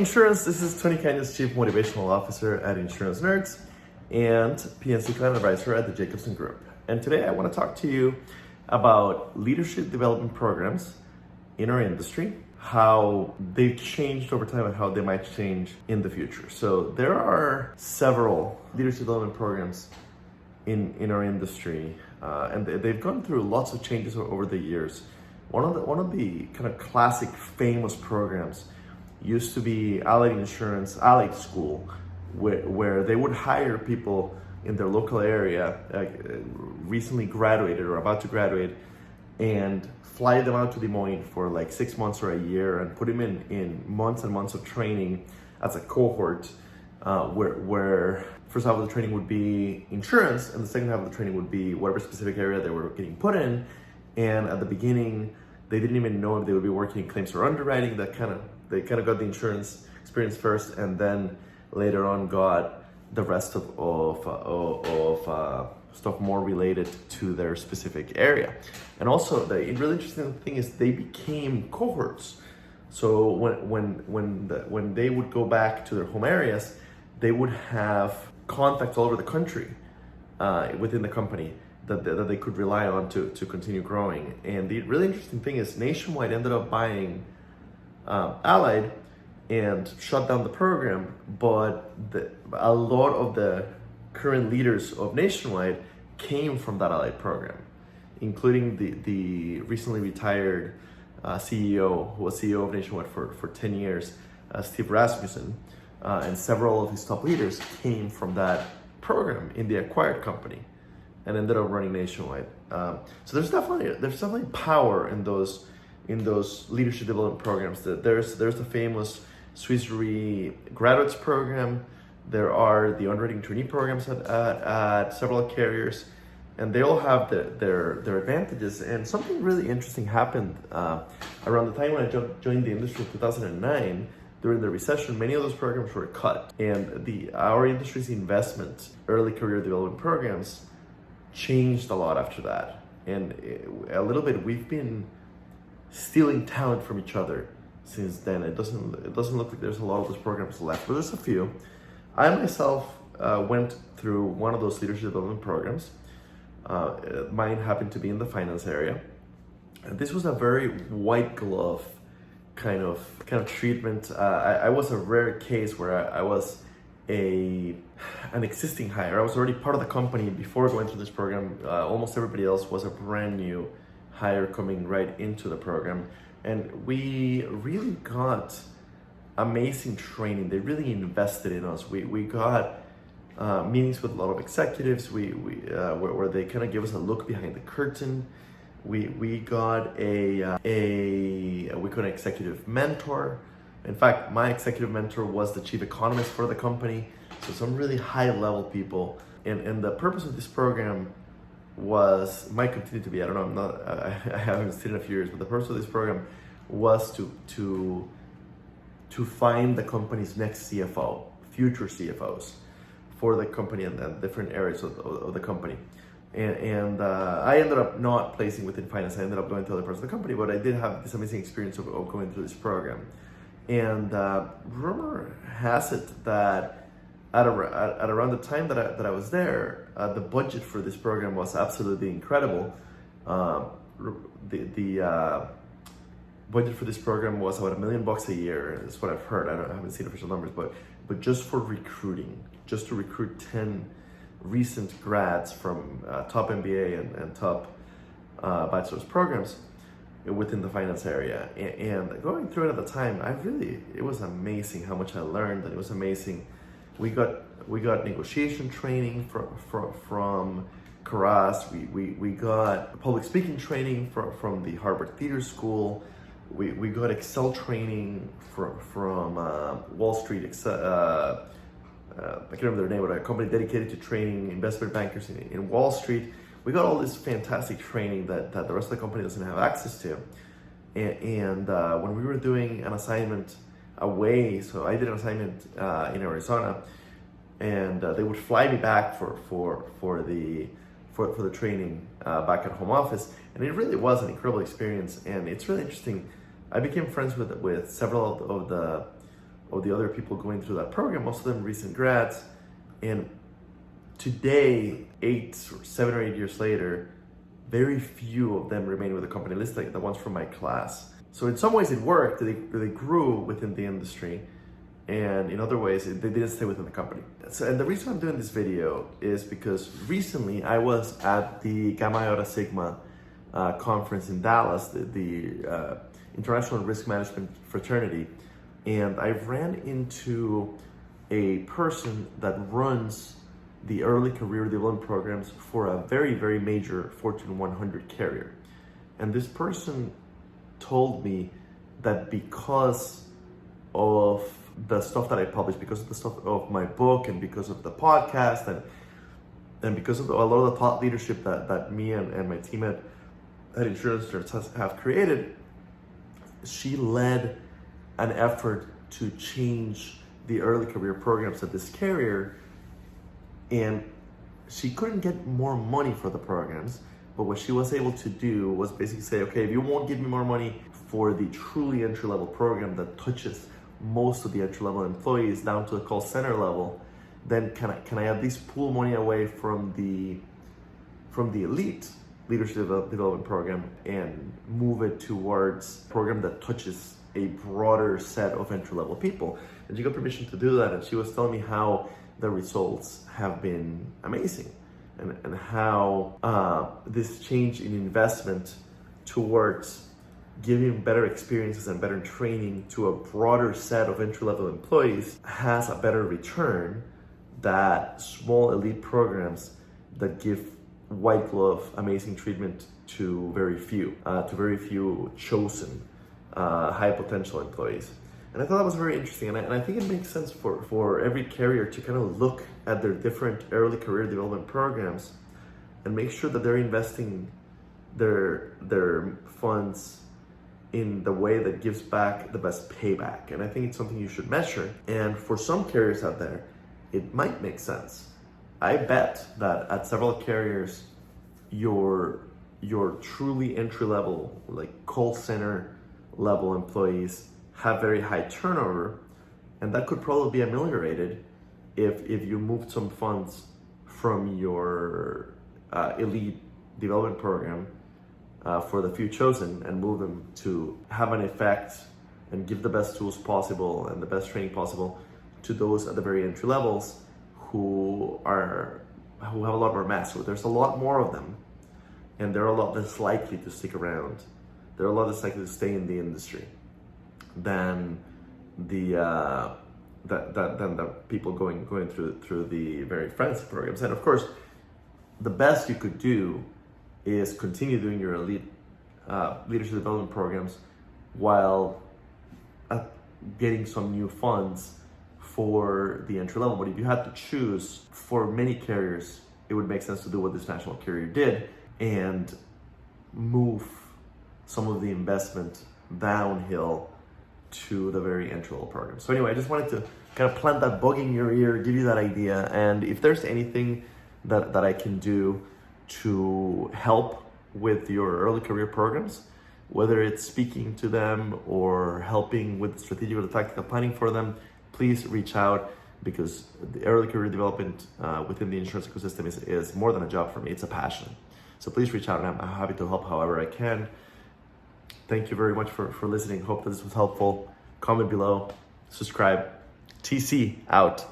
insurance, this is Tony Cañas, Chief Motivational Officer at Insurance Nerds and PNC Client Advisor at the Jacobson Group. And today I want to talk to you about leadership development programs in our industry, how they've changed over time and how they might change in the future. So there are several leadership development programs in our industry, and they've gone through lots of changes over the years. One of the kind of classic famous programs used to be Allied School, where they would hire people in their local area, recently graduated or about to graduate, and fly them out to Des Moines for like 6 months or a year and put them in months and months of training as a cohort, where first half of the training would be insurance and the second half of the training would be whatever specific area they were getting put in. And at the beginning, they didn't even know if they would be working in claims or underwriting. They kind of got the insurance experience first, and then later on got the rest of stuff more related to their specific area. And also, the really interesting thing is they became cohorts. So when they would go back to their home areas, they would have contacts all over the country within the company that they could rely on to continue growing. And the really interesting thing is Nationwide ended up buying Allied and shut down the program, but a lot of the current leaders of Nationwide came from that Allied program, including the recently retired CEO, who was CEO of Nationwide for 10 years, Steve Rasmussen, and several of his top leaders came from that program in the acquired company and ended up running Nationwide. So there's definitely power in those leadership development programs. There's the famous Swiss Re graduates program. There are the underwriting trainee programs at several carriers, and they all have their advantages. And something really interesting happened around the time when I joined the industry in 2009. During the recession, many of those programs were cut, and our industry's investment, early career development programs, changed a lot after that. And a little bit, we've been stealing talent from each other since then. It doesn't look like there's a lot of those programs left, but there's a few. I myself went through one of those leadership development programs. Mine happened to be in the finance area, and this was a very white glove kind of treatment. I was a rare case where I was an existing hire. I was already part of the company before going through this program. Almost everybody else was a brand new hire coming right into the program, and we really got amazing training. They really invested in us. We got meetings with a lot of executives. Where they kind of give us a look behind the curtain. We got an executive mentor. In fact, my executive mentor was the chief economist for the company. So some really high level people. And the purpose of this program might continue to be, I don't know, I haven't seen it in a few years, but the purpose of this program was to find the company's next CFO, future CFOs for the company and different areas of the company. And I ended up not placing within finance. I ended up going to other parts of the company, but I did have this amazing experience of going through this program. And rumor has it that at around the time that I was there, the budget for this program was absolutely incredible. The budget for this program was about $1 million a year. That's what I've heard. I haven't seen official numbers, but just for recruiting, just to recruit 10 recent grads from top MBA and top bachelor's programs within the finance area. And going through it at the time, it was amazing how much I learned, and it was amazing. We got negotiation training from Caras. We got public speaking training from the Harvard Theater School. We got Excel training from Wall Street. I can't remember their name, but a company dedicated to training investment bankers in Wall Street. We got all this fantastic training that the rest of the company doesn't have access to. And when we were doing an assignment away, so I did an assignment in Arizona, and they would fly me back for the training back at home office, and it really was an incredible experience. And it's really interesting. I became friends with several of the other people going through that program, most of them recent grads. And today, 7 or 8 years later, very few of them remain with the company, at least like the ones from my class. So in some ways it worked, they grew within the industry, and in other ways they didn't stay within the company. So, and the reason I'm doing this video is because recently I was at the Gamma Iota Sigma conference in Dallas, the International Risk Management Fraternity, and I ran into a person that runs the early career development programs for a very, very major Fortune 100 carrier. And this person told me that because of the stuff that I published, because of the stuff of my book, and because of the podcast, and because of a lot of the thought leadership that me and my team at Insurance Nerds have created, she led an effort to change the early career programs at this carrier. And she couldn't get more money for the programs, but what she was able to do was basically say, okay, if you won't give me more money for the truly entry-level program that touches most of the entry-level employees down to the call center level, then can I at least pull money away from the elite leadership development program and move it towards a program that touches a broader set of entry-level people? And she got permission to do that, and she was telling me how the results have been amazing, and how this change in investment towards giving better experiences and better training to a broader set of entry-level employees has a better return that small elite programs that give white glove amazing treatment to very few chosen high potential employees. And I thought that was very interesting, and I think it makes sense for every carrier to kind of look at their different early career development programs and make sure that they're investing their funds in the way that gives back the best payback. And I think it's something you should measure. And for some carriers out there, it might make sense. I bet that at several carriers, your truly entry level, like call center level employees have very high turnover, and that could probably be ameliorated if you moved some funds from your elite development program for the few chosen and move them to have an effect and give the best tools possible and the best training possible to those at the very entry levels who have a lot more mass. So there's a lot more of them, and they're a lot less likely to stick around. They're a lot less likely to stay in the industry than the people going through the very fancy programs. And of course, the best you could do is continue doing your elite leadership development programs while getting some new funds for the entry level. But if you had to choose, for many carriers, it would make sense to do what this national carrier did and move some of the investment downhill to the very entry-level program. So anyway, I just wanted to kind of plant that bug in your ear, give you that idea. And if there's anything that I can do to help with your early career programs, whether it's speaking to them or helping with strategic or tactical planning for them, please reach out, because the early career development within the insurance ecosystem is more than a job for me, it's a passion. So please reach out, and I'm happy to help however I can. Thank you very much for listening. Hope that this was helpful. Comment below, subscribe. TC out.